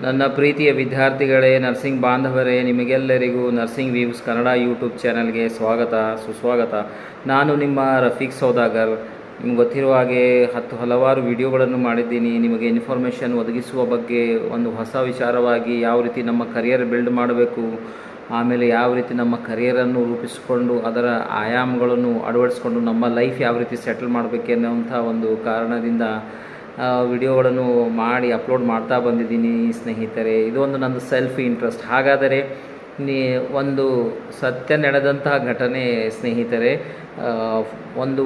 ನನ್ನ ಪ್ರೀತಿಯ ವಿದ್ಯಾರ್ಥಿಗಳೇ, ನರ್ಸಿಂಗ್ ಬಾಂಧವರೇ, ನಿಮಗೆಲ್ಲರಿಗೂ ನರ್ಸಿಂಗ್ ವ್ಯೂಸ್ ಕನ್ನಡ ಯೂಟ್ಯೂಬ್ ಚಾನಲ್ಗೆ ಸ್ವಾಗತ ಸುಸ್ವಾಗತ. ನಾನು ನಿಮ್ಮ ರಫೀಕ್ ಸೌದಾಗರ್. ನಿಮ್ಗೆ ಗೊತ್ತಿರುವ ಹಾಗೆ ಹಲವಾರು ವಿಡಿಯೋಗಳನ್ನು ಮಾಡಿದ್ದೀನಿ. ನಿಮಗೆ ಇನ್ಫಾರ್ಮೇಷನ್ ಒದಗಿಸುವ ಬಗ್ಗೆ, ಒಂದು ಹೊಸ ವಿಚಾರವಾಗಿ ಯಾವ ರೀತಿ ನಮ್ಮ ಕರಿಯರ್ ಬಿಲ್ಡ್ ಮಾಡಬೇಕು, ಆಮೇಲೆ ಯಾವ ರೀತಿ ನಮ್ಮ ಕರಿಯರನ್ನು ರೂಪಿಸಿಕೊಂಡು ಅದರ ಆಯಾಮಗಳನ್ನು ಅಳವಡಿಸ್ಕೊಂಡು ನಮ್ಮ ಲೈಫ್ ಯಾವ ರೀತಿ ಸೆಟಲ್ ಮಾಡಬೇಕೆನ್ನುವಂಥ ಒಂದು ಕಾರಣದಿಂದ ವಿಡಿಯೋಗಳನ್ನು ಮಾಡಿ ಅಪ್ಲೋಡ್ ಮಾಡ್ತಾ ಬಂದಿದ್ದೀನಿ ಸ್ನೇಹಿತರೆ. ಇದೊಂದು ನನ್ನ ಸೆಲ್ಫ್ ಇಂಟ್ರೆಸ್ಟ್. ಹಾಗಾದರೆ ಒಂದು ಸತ್ಯ ನಡೆದಂತಹ ಘಟನೆ ಸ್ನೇಹಿತರೆ, ಒಂದು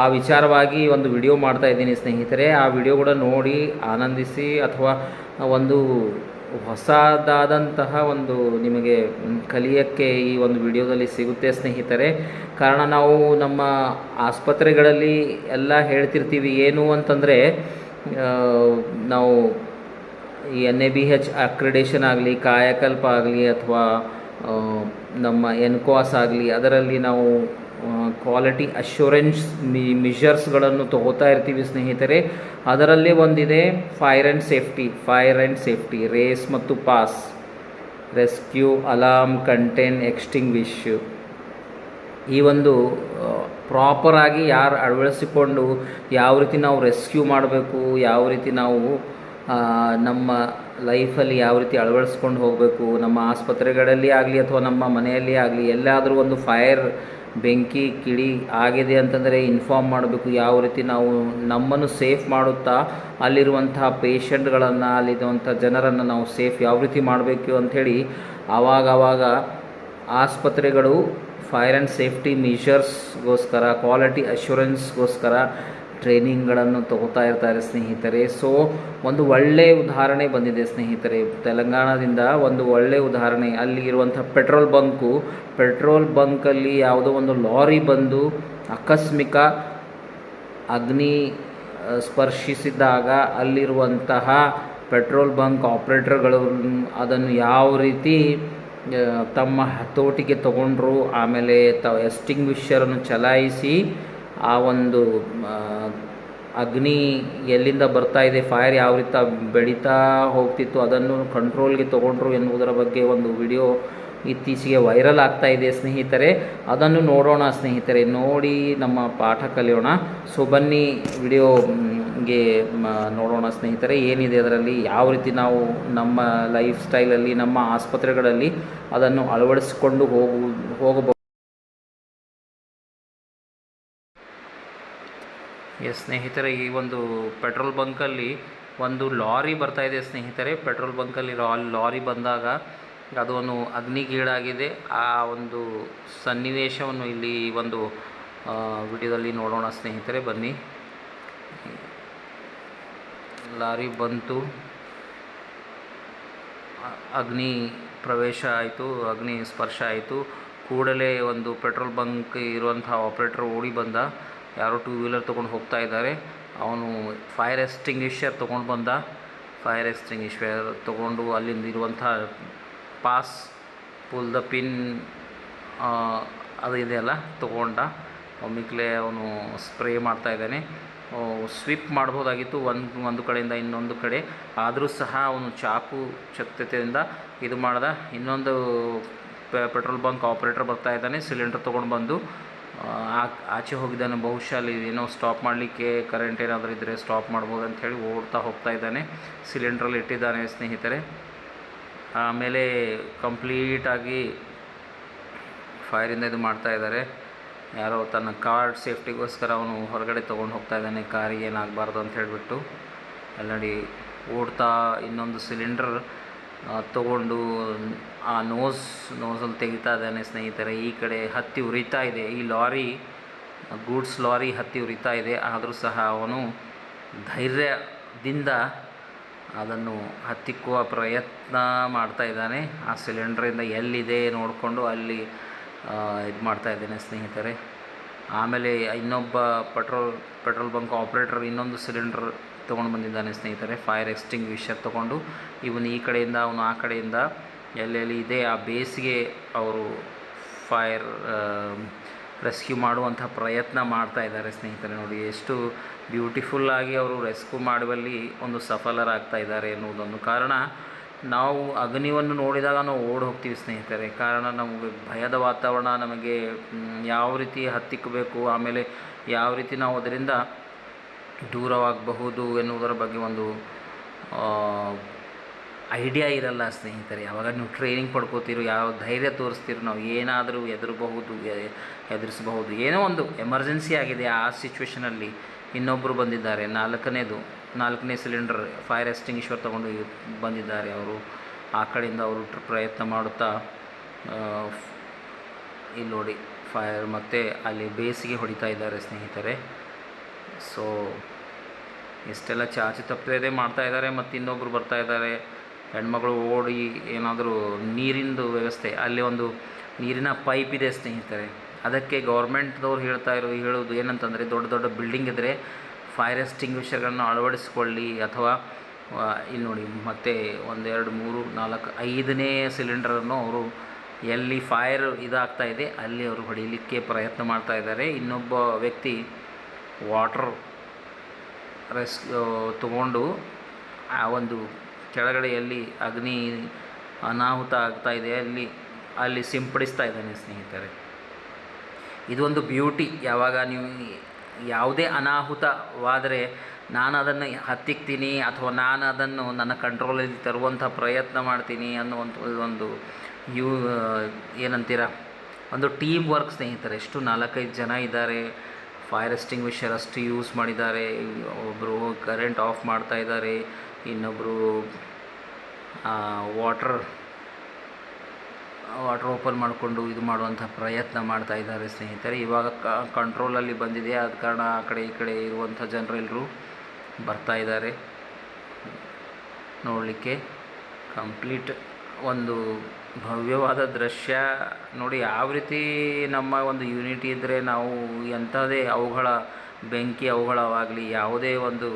ಆ ವಿಚಾರವಾಗಿ ಒಂದು ವಿಡಿಯೋ ಮಾಡ್ತಾ ಇದ್ದೀನಿ ಸ್ನೇಹಿತರೆ. ಆ ವಿಡಿಯೋ ಕೂಡ ನೋಡಿ ಆನಂದಿಸಿ, ಅಥವಾ ಒಂದು ಹೊಸದಾದಂತಹ ಒಂದು ನಿಮಗೆ ಕಲಿಯೋಕ್ಕೆ ಈ ಒಂದು ವಿಡಿಯೋದಲ್ಲಿ ಸಿಗುತ್ತೆ ಸ್ನೇಹಿತರೆ. ಕಾರಣ ನಾವು ನಮ್ಮ ಆಸ್ಪತ್ರೆಗಳಲ್ಲಿ ಎಲ್ಲ ಹೇಳ್ತಿರ್ತೀವಿ ಏನು ಅಂತಂದರೆ, ನಾವು ಈ NABH ಅಕ್ರಿಡೇಷನ್ ಆಗಲಿ, ಕಾಯಕಲ್ಪ ಆಗಲಿ, ಅಥವಾ ನಮ್ಮ NCOAS ಆಗಲಿ, ಅದರಲ್ಲಿ ನಾವು ಕ್ವಾಲಿಟಿ ಅಶ್ಯೂರೆನ್ಸ್ ಮೆಷರ್ಸ್ಗಳನ್ನು ತಗೋತಾ ಇರ್ತೀವಿ ಸ್ನೇಹಿತರೆ. ಅದರಲ್ಲಿ ಒಂದಿದೆ ಫೈರ್ ಆ್ಯಂಡ್ ಸೇಫ್ಟಿ, ರೇಸ್ ಮತ್ತು ಪಾಸ್, ರೆಸ್ಕ್ಯೂ, ಅಲಾರ್ಮ್, ಕಂಟೈನ್, ಎಕ್ಸ್ಟಿಂಗ್ವಿಷ್. ಈ ಒಂದು ಪ್ರಾಪರಾಗಿ ಯಾರು ಅಳವಡಿಸಿಕೊಂಡು ಯಾವ ರೀತಿ ನಾವು ರೆಸ್ಕ್ಯೂ ಮಾಡಬೇಕು, ಯಾವ ರೀತಿ ನಾವು ನಮ್ಮ ಲೈಫಲ್ಲಿ ಯಾವ ರೀತಿ ಅಳವಡಿಸ್ಕೊಂಡು ಹೋಗಬೇಕು, ನಮ್ಮ ಆಸ್ಪತ್ರೆಗಳಲ್ಲಿ ಆಗಲಿ ಅಥವಾ ನಮ್ಮ ಮನೆಯಲ್ಲಿ ಆಗಲಿ, ಎಲ್ಲಾದರೂ ಒಂದು ಫೈರ್, ಬೆಂಕಿ, ಕಿಡಿ ಆಗಿದೆ ಅಂತಂದರೆ ಇನ್ಫಾರ್ಮ್ ಮಾಡಬೇಕು. ಯಾವ ರೀತಿ ನಾವು ನಮ್ಮನ್ನು ಸೇಫ್ ಮಾಡುತ್ತಾ ಅಲ್ಲಿರುವಂತಹ ಪೇಷಂಟ್ಗಳನ್ನು, ಅಲ್ಲಿರುವಂಥ ಜನರನ್ನು ನಾವು ಸೇಫ್ ಯಾವ ರೀತಿ ಮಾಡಬೇಕು ಅಂಥೇಳಿ ಆವಾಗ ಆಸ್ಪತ್ರೆಗಳು ಫೈರ್ ಆ್ಯಂಡ್ ಸೇಫ್ಟಿ ಮೆಷರ್ಸ್ಗೋಸ್ಕರ, ಕ್ವಾಲಿಟಿ ಅಶ್ಯೂರೆನ್ಸ್ಗೋಸ್ಕರ ಟ್ರೈನಿಂಗ್ಗಳನ್ನು ತಗೋತಾ ಇರ್ತಾರೆ ಸ್ನೇಹಿತರೆ. ಸೊ ಒಂದು ಒಳ್ಳೆಯ ಉದಾಹರಣೆ ಬಂದಿದೆ ಸ್ನೇಹಿತರೆ ತೆಲಂಗಾಣದಿಂದ. ಒಂದು ಒಳ್ಳೆಯ ಉದಾಹರಣೆ, ಅಲ್ಲಿ ಇರುವಂಥ ಪೆಟ್ರೋಲ್ ಬಂಕಲ್ಲಿ ಯಾವುದೋ ಒಂದು ಲಾರಿ ಬಂದು ಆಕಸ್ಮಿಕ ಅಗ್ನಿ ಸ್ಪರ್ಶಿಸಿದಾಗ ಅಲ್ಲಿರುವಂತಹ ಪೆಟ್ರೋಲ್ ಬಂಕ್ ಆಪ್ರೇಟರ್ಗಳು ಅದನ್ನು ಯಾವ ರೀತಿ ತಮ್ಮ ಹತೋಟಿಗೆ ತಗೊಂಡ್ರು, ಆಮೇಲೆ ಎಕ್ಸ್ಟಿಂಗ್ವಿಷರನ್ನು ಚಲಾಯಿಸಿ ಆ ಒಂದು ಅಗ್ನಿ ಎಲ್ಲಿಂದ ಬರ್ತಾ ಇದೆ, ಫೈರ್ ಯಾವ ರೀತಿ ಬೆಳೀತಾ ಹೋಗ್ತಿತ್ತು, ಅದನ್ನು ಕಂಟ್ರೋಲ್ಗೆ ತೊಗೊಂಡ್ರು ಎನ್ನುವುದರ ಬಗ್ಗೆ ಒಂದು ವಿಡಿಯೋ ಇತ್ತೀಚೆಗೆ ವೈರಲ್ ಆಗ್ತಾ ಇದೆ ಸ್ನೇಹಿತರೆ. ಅದನ್ನು ನೋಡೋಣ ಸ್ನೇಹಿತರೆ, ನೋಡಿ ನಮ್ಮ ಪಾಠ ಕಲಿಯೋಣ. ಸೊ ಬನ್ನಿ ವಿಡಿಯೋಗೆ ನೋಡೋಣ ಸ್ನೇಹಿತರೆ, ಏನಿದೆ ಅದರಲ್ಲಿ, ಯಾವ ರೀತಿ ನಾವು ನಮ್ಮ ಲೈಫ್ ಸ್ಟೈಲಲ್ಲಿ, ನಮ್ಮ ಆಸ್ಪತ್ರೆಗಳಲ್ಲಿ ಅದನ್ನು ಅಳವಡಿಸಿಕೊಂಡು ಹೋಗಬಹುದು. ಸ್ನೇಹಿತರೆ, ಈ ಒಂದು ಪೆಟ್ರೋಲ್ ಬಂಕಲ್ಲಿ ಒಂದು ಲಾರಿ ಬರ್ತಾಯಿದೆ ಸ್ನೇಹಿತರೆ. ಪೆಟ್ರೋಲ್ ಬಂಕಲ್ಲಿ ಲಾರಿ ಬಂದಾಗ ಅದೊಂದು ಅಗ್ನಿಗೀಡಾಗಿದೆ. ಆ ಒಂದು ಸನ್ನಿವೇಶವನ್ನು ಇಲ್ಲಿ ಒಂದು ವಿಡಿಯೋದಲ್ಲಿ ನೋಡೋಣ ಸ್ನೇಹಿತರೆ. ಬನ್ನಿ, ಲಾರಿ ಬಂತು, ಅಗ್ನಿ ಪ್ರವೇಶ ಆಯಿತು, ಅಗ್ನಿ ಸ್ಪರ್ಶ ಆಯಿತು. ಕೂಡಲೇ ಒಂದು ಪೆಟ್ರೋಲ್ ಬಂಕ್ ಇರುವಂಥ ಆಪ್ರೇಟರ್ ಓಡಿ ಬಂದ. ಯಾರೋ 2 ವೀಲರ್ ತೊಗೊಂಡು ಹೋಗ್ತಾ ಇದ್ದಾರೆ. ಅವನು ಫೈರ್ ಎಕ್ಸ್ಟಿಂಗ್ವಿಷರ್ ತೊಗೊಂಡು ಬಂದ. ಫೈರ್ ಎಕ್ಸ್ಟಿಂಗ್ವಿಷರ್ ತೊಗೊಂಡು ಅಲ್ಲಿಂದ ಇರುವಂಥ ಪಾಸ್, ಪುಲ್ ದ ಪಿನ್ ಅದು ಇದೆಯಲ್ಲ ತೊಗೊಂಡ. ಒಮ್ಮಿಕ್ಲೆ ಅವನು ಸ್ಪ್ರೇ ಮಾಡ್ತಾ ಇದ್ದಾನೆ. ಸ್ವೀಪ್ ಮಾಡ್ಬೋದಾಗಿತ್ತು ಒಂದು ಕಡೆಯಿಂದ ಇನ್ನೊಂದು ಕಡೆ, ಆದರೂ ಸಹ ಅವನು ಚಾಕು ಚತುರತೆಯಿಂದ ಇದು ಮಾಡ್ದ. ಇನ್ನೊಂದು ಪೆಟ್ರೋಲ್ ಬಂಕ್ ಆಪ್ರೇಟರ್ ಬರ್ತಾ ಇದ್ದಾನೆ, ಸಿಲಿಂಡರ್ ತೊಗೊಂಡು ಬಂದು ಆಚೆ ಹೋಗಿದ್ದಾನೆ. ಬಹುಶಃ ಅಲ್ಲಿ ಏನೋ ಸ್ಟಾಪ್ ಮಾಡಲಿಕ್ಕೆ ಕರೆಂಟ್ ಏನಾದರೂ ಇದ್ದರೆ ಸ್ಟಾಪ್ ಮಾಡ್ಬೋದು ಅಂಥೇಳಿ ಓಡ್ತಾ ಹೋಗ್ತಾ ಇದ್ದಾನೆ. ಸಿಲಿಂಡ್ರಲ್ಲಿ ಇಟ್ಟಿದ್ದಾನೆ ಸ್ನೇಹಿತರೆ. ಆಮೇಲೆ ಕಂಪ್ಲೀಟಾಗಿ ಫೈರಿಂದ ಇದು ಮಾಡ್ತಾ ಇದ್ದಾರೆ. ಯಾರೋ ತನ್ನ ಕಾರ್ ಸೇಫ್ಟಿಗೋಸ್ಕರ ಅವನು ಹೊರಗಡೆ ತೊಗೊಂಡು ಹೋಗ್ತಾ ಇದ್ದಾನೆ, ಕಾರಿಗೆ ಏನಾಗಬಾರ್ದು ಅಂತ ಹೇಳಿಬಿಟ್ಟು. ಅಲ್ಲಿ ಓಡ್ತಾ ಇನ್ನೊಂದು ಸಿಲಿಂಡರ್ ತೊಗೊಂಡು ಆ ನೋಸಲ್ಲಿ ತೆಗಿತಾ ಇದ್ದಾನೆ ಸ್ನೇಹಿತರೆ. ಈ ಕಡೆ ಹತ್ತಿ ಉರಿತಾ ಇದೆ, ಈ ಲಾರಿ, ಗೂಡ್ಸ್ ಲಾರಿ ಹತ್ತಿ ಉರಿತಾ ಇದೆ. ಆದರೂ ಸಹ ಅವನು ಧೈರ್ಯದಿಂದ ಅದನ್ನು ಹತ್ತಿಕ್ಕುವ ಪ್ರಯತ್ನ ಮಾಡ್ತಾ ಇದ್ದಾನೆ. ಆ ಸಿಲಿಂಡ್ರಿಂದ ಎಲ್ಲಿದೆ ನೋಡಿಕೊಂಡು ಅಲ್ಲಿ ಇದು ಮಾಡ್ತಾ ಇದ್ದಾನೆ ಸ್ನೇಹಿತರೆ. ಆಮೇಲೆ ಇನ್ನೊಬ್ಬ ಪೆಟ್ರೋಲ್ ಬಂಕ್ ಆಪ್ರೇಟರ್ ಇನ್ನೊಂದು ಸಿಲಿಂಡರ್ ತೊಗೊಂಡು ಬಂದಿದ್ದಾನೆ ಸ್ನೇಹಿತರೆ, ಫೈರ್ ಎಕ್ಸ್ಟಿಂಗ್ವಿಷರ್ ತೊಗೊಂಡು. ಇವನು ಈ ಕಡೆಯಿಂದ, ಅವನು ಆ ಕಡೆಯಿಂದ ಎಲ್ಲೆಲ್ಲಿ ಇದೆ ಆ ಬೇಸಿಗೆ ಅವರು ಫೈರ್ ರೆಸ್ಕ್ಯೂ ಮಾಡುವಂಥ ಪ್ರಯತ್ನ ಮಾಡ್ತಾ ಇದ್ದಾರೆ ಸ್ನೇಹಿತರೆ. ನೋಡಿ ಎಷ್ಟು ಬ್ಯೂಟಿಫುಲ್ಲಾಗಿ ಅವರು ರೆಸ್ಕ್ಯೂ ಮಾಡುವಲ್ಲಿ ಒಂದು ಸಫಲರಾಗ್ತಾ ಇದ್ದಾರೆ ಎನ್ನುವುದೊಂದು ಕಾರಣ. ನಾವು ಅಗ್ನಿಯನ್ನು ನೋಡಿದಾಗ ನಾವು ಓಡಿ ಹೋಗ್ತೀವಿ ಸ್ನೇಹಿತರೆ. ಕಾರಣ ನಮಗೆ ಭಯದ ವಾತಾವರಣ, ನಮಗೆ ಯಾವ ರೀತಿ ಹತ್ತಿಕ್ಕಬೇಕು, ಆಮೇಲೆ ಯಾವ ರೀತಿ ನಾವು ಅದರಿಂದ ದೂರವಾಗಬಹುದು ಎನ್ನುವುದರ ಬಗ್ಗೆ ಒಂದು ಐಡಿಯಾ ಇರಲ್ಲ ಸ್ನೇಹಿತರೆ. ಯಾವಾಗ ನೀವು ಟ್ರೈನಿಂಗ್ ಪಡ್ಕೋತೀರೋ, ಯಾವ ಧೈರ್ಯ ತೋರಿಸ್ತೀರೋ, ನಾವು ಏನಾದರೂ ಎದುರಿಸಬಹುದು. ಏನೋ ಒಂದು ಎಮರ್ಜೆನ್ಸಿ ಆಗಿದೆ, ಆ ಸಿಚುವೇಷನಲ್ಲಿ ಇನ್ನೊಬ್ಬರು ಬಂದಿದ್ದಾರೆ, ನಾಲ್ಕನೇ ಸಿಲಿಂಡರ್ ಫೈರ್ ಎಕ್ಸ್ಟಿಂಗ್ವಿಷರ್ ತೊಗೊಂಡು ಬಂದಿದ್ದಾರೆ. ಅವರು ಆ ಕಡೆಯಿಂದ ಅವರು ಪ್ರಯತ್ನ ಮಾಡುತ್ತಾ ಇಲ್ಲಿ ನೋಡಿ ಫೈರ್ ಮತ್ತು ಅಲ್ಲಿ ಬೇಸಿಗೆ ಹೊಡಿತಾ ಇದ್ದಾರೆ ಸ್ನೇಹಿತರೆ. ಸೊ ಇಷ್ಟೆಲ್ಲ ಚಾಚು ತಪ್ಪದೇ ಮಾಡ್ತಾ ಇದ್ದಾರೆ. ಮತ್ತು ಇನ್ನೊಬ್ಬರು ಬರ್ತಾ ಇದ್ದಾರೆ, ಹೆಣ್ಮಗಳು ಓಡಿ ಏನಾದರೂ ನೀರಿಂದು ವ್ಯವಸ್ಥೆ, ಅಲ್ಲಿ ಒಂದು ನೀರಿನ ಪೈಪ್ ಇದೆ ಸ್ನೇಹಿತರೆ. ಅದಕ್ಕೆ ಗೌರ್ಮೆಂಟ್ದವ್ರು ಹೇಳೋದು ಏನಂತಂದರೆ, ದೊಡ್ಡ ದೊಡ್ಡ ಬಿಲ್ಡಿಂಗ್ ಇದ್ದರೆ ಫೈರ್ ಎಕ್ಸ್ಟಿಂಗ್ವಿಷರ್ಗಳನ್ನು ಅಳವಡಿಸ್ಕೊಳ್ಳಿ, ಅಥವಾ ಇಲ್ಲಿ ನೋಡಿ ಮತ್ತೆ 1 2 3 4 5ನೇ ಸಿಲಿಂಡರನ್ನು ಅವರು ಎಲ್ಲಿ ಫೈರ್ ಇದಾಗ್ತಾಯಿದೆ ಅಲ್ಲಿ ಅವರು ಹೊಡಿಲಿಕ್ಕೆ ಪ್ರಯತ್ನ ಮಾಡ್ತಾ ಇದ್ದಾರೆ. ಇನ್ನೊಬ್ಬ ವ್ಯಕ್ತಿ ವಾಟರ್ ತಗೊಂಡು ಆ ಒಂದು ಕೆಳಗಡೆ ಎಲ್ಲಿ ಅಗ್ನಿ ಅನಾಹುತ ಆಗ್ತಾಯಿದೆ ಅಲ್ಲಿ ಸಿಂಪಡಿಸ್ತಾ ಇದ್ದಾನೆ ಸ್ನೇಹಿತರೆ. ಇದೊಂದು ಬ್ಯೂಟಿ. ಯಾವಾಗ ನೀವು ಯಾವುದೇ ಅನಾಹುತವಾದರೆ ನಾನು ಅದನ್ನು ಹತ್ತಿಕ್ತೀನಿ ಅಥವಾ ನಾನು ಅದನ್ನು ನನ್ನ ಕಂಟ್ರೋಲಲ್ಲಿ ತರುವಂಥ ಪ್ರಯತ್ನ ಮಾಡ್ತೀನಿ ಅನ್ನುವಂಥ ಒಂದು ಏನಂತೀರ, ಒಂದು ಟೀಮ್ ವರ್ಕ್ ಸ್ನೇಹಿತರೆ. ಎಷ್ಟು 4-5 ಜನ ಇದ್ದಾರೆ, ಫೈರ್ ಎಕ್ಸ್ಟಿಂಗ್ವಿಷರ್ ಅಷ್ಟು ಯೂಸ್ ಮಾಡಿದ್ದಾರೆ. ಒಬ್ಬರು ಕರೆಂಟ್ ಆಫ್ ಮಾಡ್ತಾ ಇದ್ದಾರೆ, ಇನ್ನೊಬ್ಬರು ವಾಟರ್ ಓಪನ್ ಮಾಡಿಕೊಂಡು ಇದು ಮಾಡುವಂಥ ಪ್ರಯತ್ನ ಮಾಡ್ತಾ ಇದ್ದಾರೆ ಸ್ನೇಹಿತರೆ. ಇವಾಗ ಕಂಟ್ರೋಲಲ್ಲಿ ಬಂದಿದೆ, ಆದ ಕಾರಣ ಆ ಕಡೆ ಈ ಕಡೆ ಇರುವಂಥ ಜನರೆಲ್ಲರೂ ಬರ್ತಾ ಇದ್ದಾರೆ ನೋಡಲಿಕ್ಕೆ. ಕಂಪ್ಲೀಟ್ ಒಂದು ಭವ್ಯವಾದ ದೃಶ್ಯ ನೋಡಿ. ಯಾವ ರೀತಿ ನಮ್ಮ ಒಂದು ಯೂನಿಟಿ ಇದ್ದರೆ ನಾವು ಎಂಥದೇ ಅವುಗಳವಾಗಲಿ ಯಾವುದೇ ಒಂದು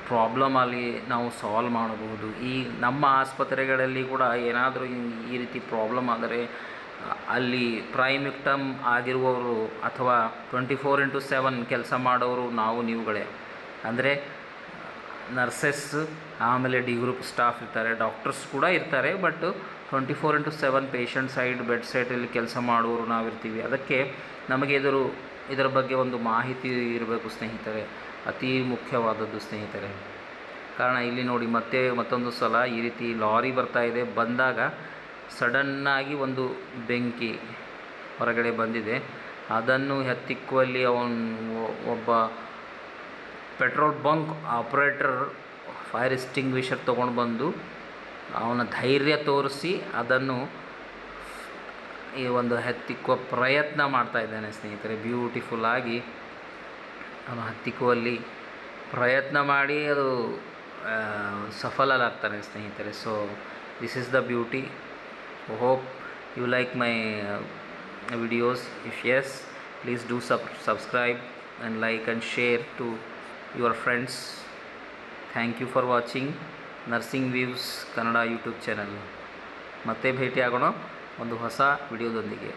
ಪ್ರಾಬ್ಲಮ್ ಆಗಲಿ ನಾವು ಸಾಲ್ವ್ ಮಾಡಬಹುದು. ಈ ನಮ್ಮ ಆಸ್ಪತ್ರೆಗಳಲ್ಲಿ ಕೂಡ ಏನಾದರೂ ಈ ರೀತಿ ಪ್ರಾಬ್ಲಮ್ ಆದರೆ ಅಲ್ಲಿ ಪ್ರೈಮ್ ವಿಕ್ಟಮ್ ಆಗಿರುವವರು ಅಥವಾ 24/7 ಕೆಲಸ ಮಾಡೋರು ನೀವುಗಳೇ. ಅಂದರೆ ನರ್ಸಸ್, ಆಮೇಲೆ ಡಿ ಗ್ರೂಪ್ ಸ್ಟಾಫ್ ಇರ್ತಾರೆ, ಡಾಕ್ಟರ್ಸ್ ಕೂಡ ಇರ್ತಾರೆ. ಬಟ್ 24/7 ಪೇಷಂಟ್ ಬೆಡ್ ಸೈಡಲ್ಲಿ ಕೆಲಸ ಮಾಡುವವರು ನಾವಿರ್ತೀವಿ. ಅದಕ್ಕೆ ನಮಗೆ ಇದರ ಬಗ್ಗೆ ಒಂದು ಮಾಹಿತಿ ಇರಬೇಕು ಸ್ನೇಹಿತರೆ, ಅತಿ ಮುಖ್ಯವಾದದ್ದು ಸ್ನೇಹಿತರೆ. ಕಾರಣ ಇಲ್ಲಿ ನೋಡಿ ಮತ್ತೊಂದು ಸಲ ಈ ರೀತಿ ಲಾರಿ ಬರ್ತಾಯಿದೆ. ಬಂದಾಗ ಸಡನ್ನಾಗಿ ಒಂದು ಬೆಂಕಿ ಹೊರಗಡೆ ಬಂದಿದೆ. ಅದನ್ನು ಹತ್ತಿಕ್ಕುವಲ್ಲಿ ಒಬ್ಬ petrol bunk operator fire extinguisher ತೊಗೊಂಡು ಬಂದು ಅವನ ಧೈರ್ಯ ತೋರಿಸಿ ಅದನ್ನು ಈ ಒಂದು ಹತ್ತಿಕ್ಕುವ ಪ್ರಯತ್ನ ಮಾಡ್ತಾ ಇದ್ದಾನೆ ಸ್ನೇಹಿತರೆ. ಬ್ಯೂಟಿಫುಲ್ಲಾಗಿ ಅವನು ಹತ್ತಿಕ್ಕುವಲ್ಲಿ ಪ್ರಯತ್ನ ಮಾಡಿ ಅದು ಸಫಲರಾಗ್ತಾನೆ ಸ್ನೇಹಿತರೆ. So this is the beauty. Hope you like my videos. If yes, please do subscribe and like and share to your friends. Thank you for watching nursing views Kannada YouTube channel. ಮತ್ತೆ ಭೇಟಿಯಾಗೋಣ ಒಂದು ಹೊಸ ವಿಡಿಯೋದೊಂದಿಗೆ.